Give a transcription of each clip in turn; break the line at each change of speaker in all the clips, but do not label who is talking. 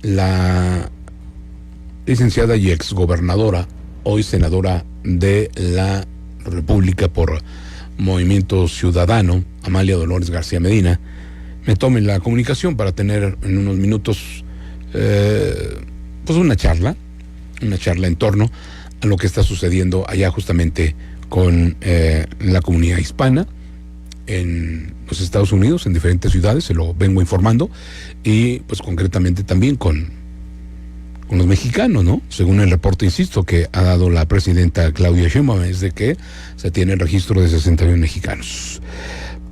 la licenciada y exgobernadora, hoy senadora de la República por Movimiento Ciudadano, Amalia Dolores García Medina, me tome la comunicación para tener en unos minutos pues una charla en torno a lo que está sucediendo allá justamente con la comunidad hispana en los Estados Unidos, en diferentes ciudades, se lo vengo informando, y pues concretamente también con los mexicanos, ¿no? Según el reporte, insisto, que ha dado la presidenta Claudia Sheinbaum, es de que se tiene el registro de 61 mexicanos.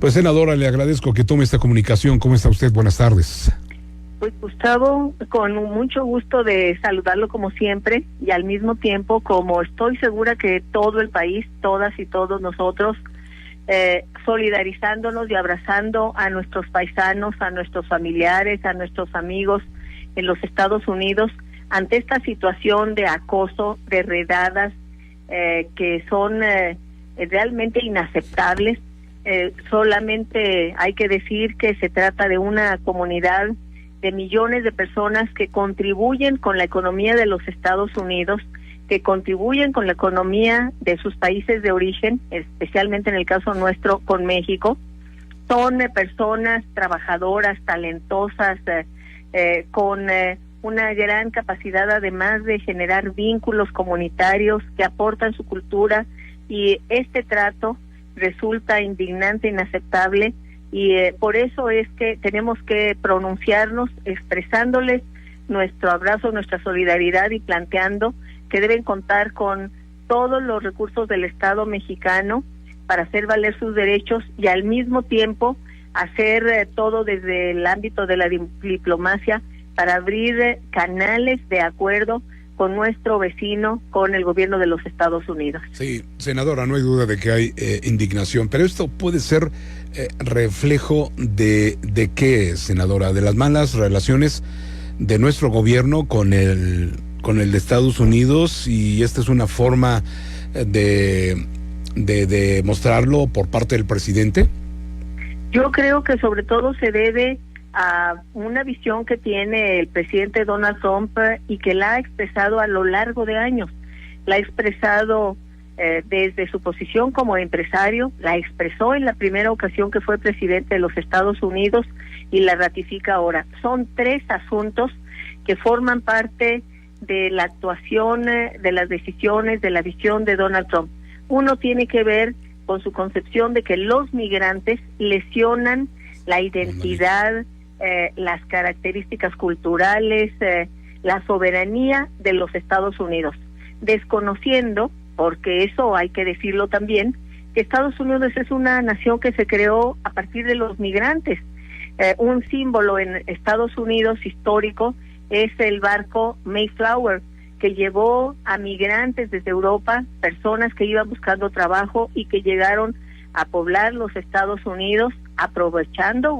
Pues, senadora, le agradezco que tome esta comunicación. ¿Cómo está usted? Buenas tardes.
Pues, Gustavo, con mucho gusto de saludarlo como siempre, y al mismo tiempo, como estoy segura que todo el país, todas y todos nosotros, solidarizándonos y abrazando a nuestros paisanos, a nuestros familiares, a nuestros amigos en los Estados Unidos, ante esta situación de acoso, de redadas que son realmente inaceptables. Solamente hay que decir que se trata de una comunidad de millones de personas que contribuyen con la economía de los Estados Unidos, que contribuyen con la economía de sus países de origen, especialmente en el caso nuestro con México. Son personas trabajadoras, talentosas, con una gran capacidad además de generar vínculos comunitarios que aportan su cultura, y este trato resulta indignante, inaceptable, y por eso es que tenemos que pronunciarnos expresándoles nuestro abrazo, nuestra solidaridad, y planteando que deben contar con todos los recursos del Estado mexicano para hacer valer sus derechos, y al mismo tiempo hacer todo desde el ámbito de la diplomacia para abrir canales de acuerdo con nuestro vecino, con el gobierno de los Estados Unidos.
Sí, senadora, no hay duda de que hay indignación, pero esto puede ser reflejo de qué, senadora, de las malas relaciones de nuestro gobierno con el de Estados Unidos, y esta es una forma de mostrarlo por parte del presidente.
Yo creo que sobre todo se debe a una visión que tiene el presidente Donald Trump, y que la ha expresado a lo largo de años. La ha expresado desde su posición como empresario, la expresó en la primera ocasión que fue presidente de los Estados Unidos, y la ratifica ahora. Son 3 asuntos que forman parte de la actuación, de las decisiones, de la visión de Donald Trump. Uno tiene que ver con su concepción de que los migrantes lesionan la identidad, las características culturales, la soberanía de los Estados Unidos, desconociendo, porque eso hay que decirlo también, que Estados Unidos es una nación que se creó a partir de los migrantes. Un símbolo en Estados Unidos histórico es el barco Mayflower, que llevó a migrantes desde Europa, personas que iban buscando trabajo y que llegaron a poblar los Estados Unidos, aprovechando,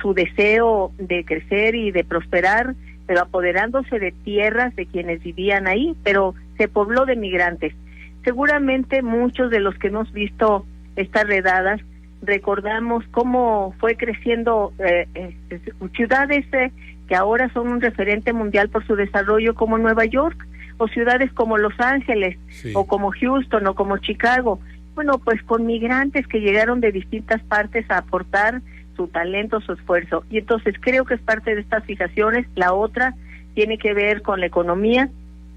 su deseo de crecer y de prosperar, pero apoderándose de tierras de quienes vivían ahí, pero se pobló de migrantes. Seguramente muchos de los que hemos visto estas redadas recordamos cómo fue creciendo ciudades que ahora son un referente mundial por su desarrollo, como Nueva York, o ciudades como Los Ángeles, sí, o como Houston, o como Chicago. Bueno, pues con migrantes que llegaron de distintas partes a aportar su talento, su esfuerzo. Y entonces creo que es parte de estas fijaciones. La otra tiene que ver con la economía,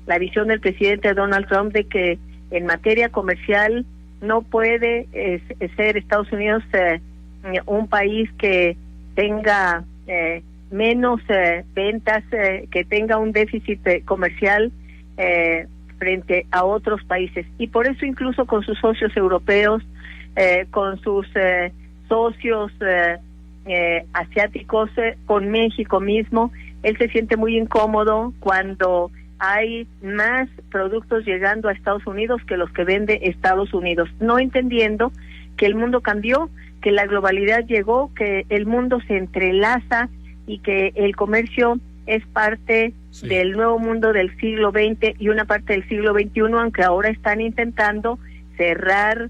la visión del presidente Donald Trump de que en materia comercial no puede ser Estados Unidos un país que tenga menos ventas, que tenga un déficit comercial frente a otros países. Y por eso incluso con sus socios europeos, con sus socios asiáticos, con México mismo, él se siente muy incómodo cuando hay más productos llegando a Estados Unidos que los que vende Estados Unidos, no entendiendo que el mundo cambió, que la globalidad llegó, que el mundo se entrelaza y que el comercio es parte del nuevo mundo del siglo XX y una parte del siglo XXI, aunque ahora están intentando cerrar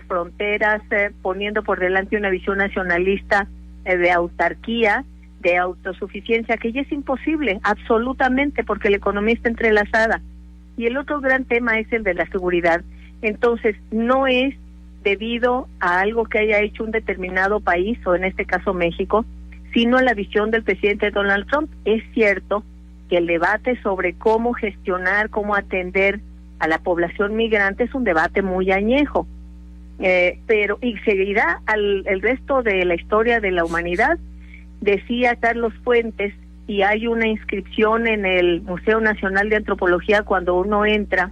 fronteras, poniendo por delante una visión nacionalista de autarquía, de autosuficiencia, que ya es imposible, absolutamente, porque la economía está entrelazada. Y el otro gran tema es el de la seguridad. Entonces, no es debido a algo que haya hecho un determinado país, o en este caso México, sino a la visión del presidente Donald Trump. Es cierto que el debate sobre cómo gestionar, cómo atender a la población migrante es un debate muy añejo, pero y seguirá el resto de la historia de la humanidad. Decía Carlos Fuentes, y hay una inscripción en el Museo Nacional de Antropología cuando uno entra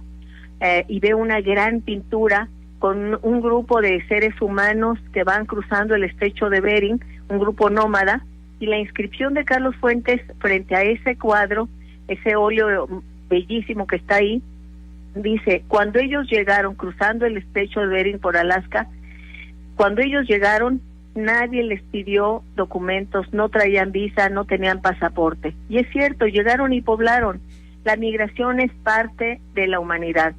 y ve una gran pintura con un grupo de seres humanos que van cruzando el estrecho de Bering, un grupo nómada, y la inscripción de Carlos Fuentes frente a ese cuadro, ese óleo bellísimo que está ahí, dice: cuando ellos llegaron cruzando el estrecho de Bering por Alaska, cuando ellos llegaron, nadie les pidió documentos, no traían visa, no tenían pasaporte. Y es cierto, llegaron y poblaron. La migración es parte de la humanidad,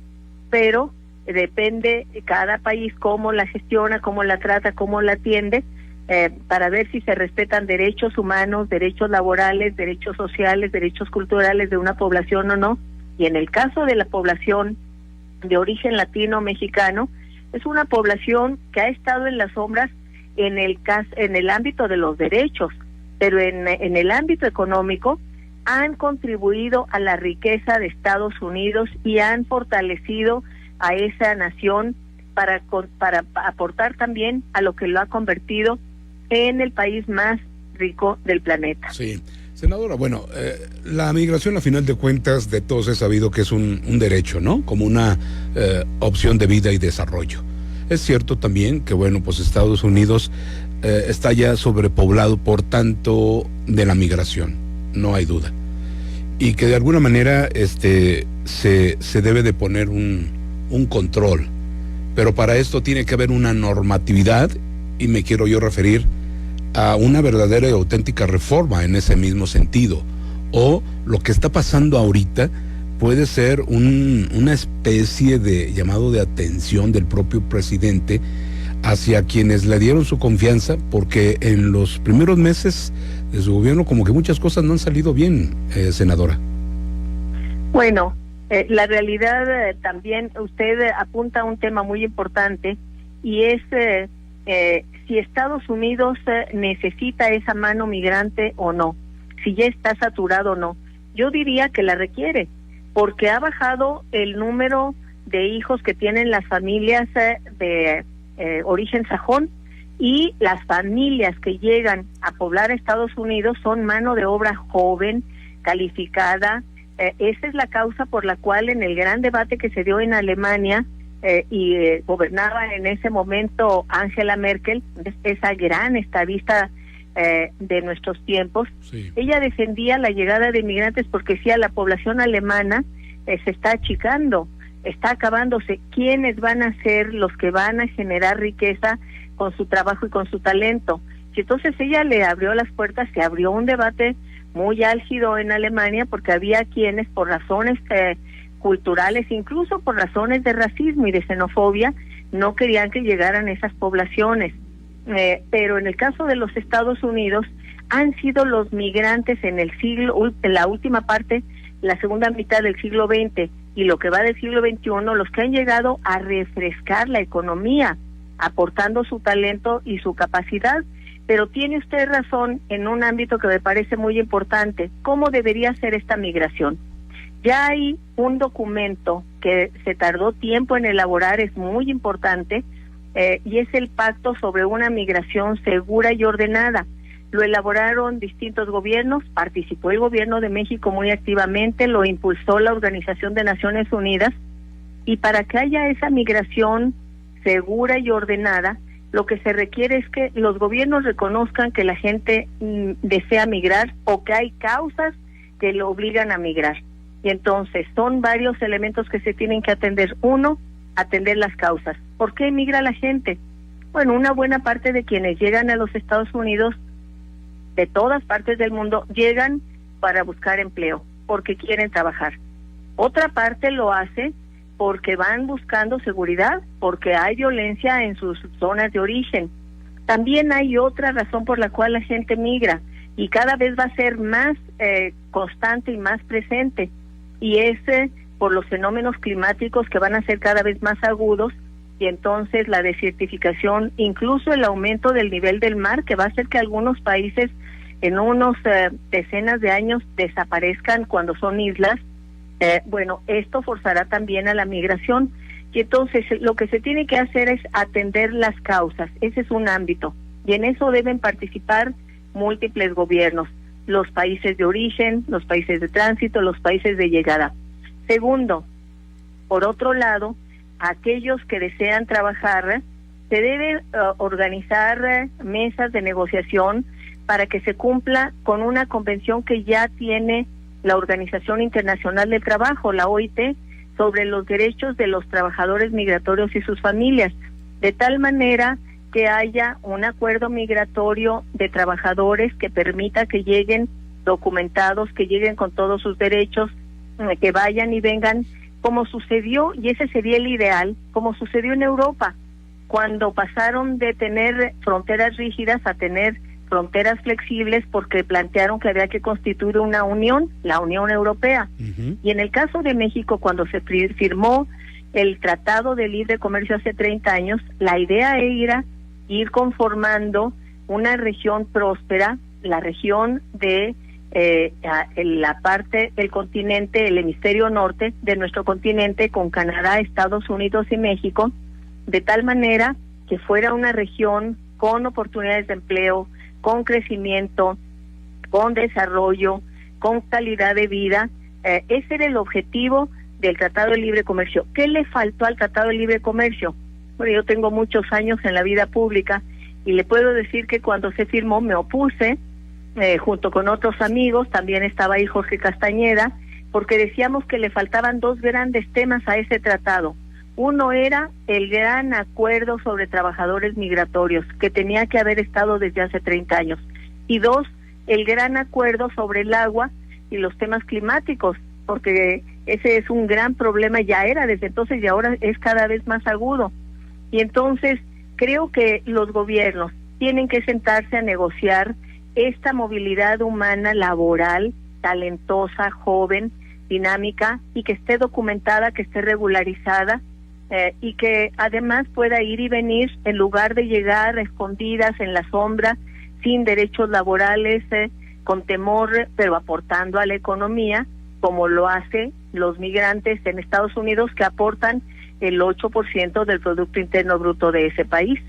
pero depende de cada país cómo la gestiona, cómo la trata, cómo la atiende, para ver si se respetan derechos humanos, derechos laborales, derechos sociales, derechos culturales de una población o no. Y en el caso de la población de origen latino-mexicano, es una población que ha estado en las sombras en el ámbito de los derechos, pero en el ámbito económico han contribuido a la riqueza de Estados Unidos y han fortalecido a esa nación para aportar también a lo que lo ha convertido en el país más rico del planeta.
Sí, senadora, bueno, la migración a final de cuentas de todos es sabido que es un derecho, ¿no? Como una opción de vida y desarrollo. Es cierto también que, bueno, pues Estados Unidos está ya sobrepoblado por tanto de la migración, no hay duda. Y que de alguna manera se debe de poner un control. Pero para esto tiene que haber una normatividad, y me quiero yo referir a una verdadera y auténtica reforma en ese mismo sentido. O lo que está pasando ahorita puede ser una especie de llamado de atención del propio presidente hacia quienes le dieron su confianza, porque en los primeros meses de su gobierno como que muchas cosas no han salido bien, senadora.
Bueno, la realidad también, usted apunta a un tema muy importante, y es si Estados Unidos necesita esa mano migrante o no, si ya está saturado o no. Yo diría que la requiere, porque ha bajado el número de hijos que tienen las familias de origen sajón, y las familias que llegan a poblar a Estados Unidos son mano de obra joven, calificada. Esa es la causa por la cual en el gran debate que se dio en Alemania, gobernaba en ese momento Angela Merkel, esa gran estadista de nuestros tiempos. Sí. Ella defendía la llegada de inmigrantes porque decía: la población alemana se está achicando, está acabándose. ¿Quiénes van a ser los que van a generar riqueza con su trabajo y con su talento? Y entonces ella le abrió las puertas, se abrió un debate muy álgido en Alemania, porque había quienes por razones culturales, incluso por razones de racismo y de xenofobia, no querían que llegaran esas poblaciones. Pero en el caso de los Estados Unidos, han sido los migrantes en la última parte, la segunda mitad del siglo XX y lo que va del siglo XXI, los que han llegado a refrescar la economía, aportando su talento y su capacidad. Pero tiene usted razón en un ámbito que me parece muy importante: ¿cómo debería ser esta migración? Ya hay un documento que se tardó tiempo en elaborar, es muy importante, y es el Pacto sobre una migración segura y ordenada. Lo elaboraron distintos gobiernos, participó el gobierno de México muy activamente, lo impulsó la Organización de Naciones Unidas, y para que haya esa migración segura y ordenada, lo que se requiere es que los gobiernos reconozcan que la gente desea migrar, o que hay causas que lo obligan a migrar. Y entonces son varios elementos que se tienen que atender. Uno, atender las causas. ¿Por qué emigra la gente? Bueno, una buena parte de quienes llegan a los Estados Unidos, de todas partes del mundo, llegan para buscar empleo, porque quieren trabajar. Otra parte lo hace porque van buscando seguridad, porque hay violencia en sus zonas de origen. También hay otra razón por la cual la gente migra, y cada vez va a ser más constante y más presente, y es por los fenómenos climáticos que van a ser cada vez más agudos, y entonces la desertificación, incluso el aumento del nivel del mar, que va a hacer que algunos países en unos decenas de años desaparezcan cuando son islas. Bueno, esto forzará también a la migración, y entonces lo que se tiene que hacer es atender las causas. Ese es un ámbito, y en eso deben participar múltiples gobiernos, los países de origen, los países de tránsito, los países de llegada. Segundo, por otro lado, aquellos que desean trabajar, se deben organizar mesas de negociación para que se cumpla con una convención que ya tiene la Organización Internacional del Trabajo, la OIT, sobre los derechos de los trabajadores migratorios y sus familias, de tal manera que haya un acuerdo migratorio de trabajadores que permita que lleguen documentados, que lleguen con todos sus derechos, que vayan y vengan, como sucedió, y ese sería el ideal, como sucedió en Europa, cuando pasaron de tener fronteras rígidas a tener fronteras flexibles, porque plantearon que había que constituir una unión, la Unión Europea. Y en el caso de México, cuando se firmó el Tratado de Libre Comercio hace 30 años, la idea era ir conformando una región próspera, la región de la parte del continente, el hemisferio norte de nuestro continente, con Canadá, Estados Unidos y México, de tal manera que fuera una región con oportunidades de empleo, con crecimiento, con desarrollo, con calidad de vida. Ese era el objetivo del Tratado de Libre Comercio. ¿Qué le faltó al Tratado de Libre Comercio? Bueno, yo tengo muchos años en la vida pública y le puedo decir que cuando se firmó me opuse, junto con otros amigos, también estaba ahí Jorge Castañeda, porque decíamos que le faltaban dos grandes temas a ese tratado. Uno era el gran acuerdo sobre trabajadores migratorios, que tenía que haber estado desde hace 30 años. Y dos, el gran acuerdo sobre el agua y los temas climáticos, porque ese es un gran problema, ya era desde entonces y ahora es cada vez más agudo. Y entonces creo que los gobiernos tienen que sentarse a negociar esta movilidad humana laboral, talentosa, joven, dinámica, y que esté documentada, que esté regularizada, y que además pueda ir y venir en lugar de llegar escondidas en la sombra, sin derechos laborales, con temor, pero aportando a la economía, como lo hacen los migrantes en Estados Unidos, que aportan el 8% del Producto Interno Bruto de ese país.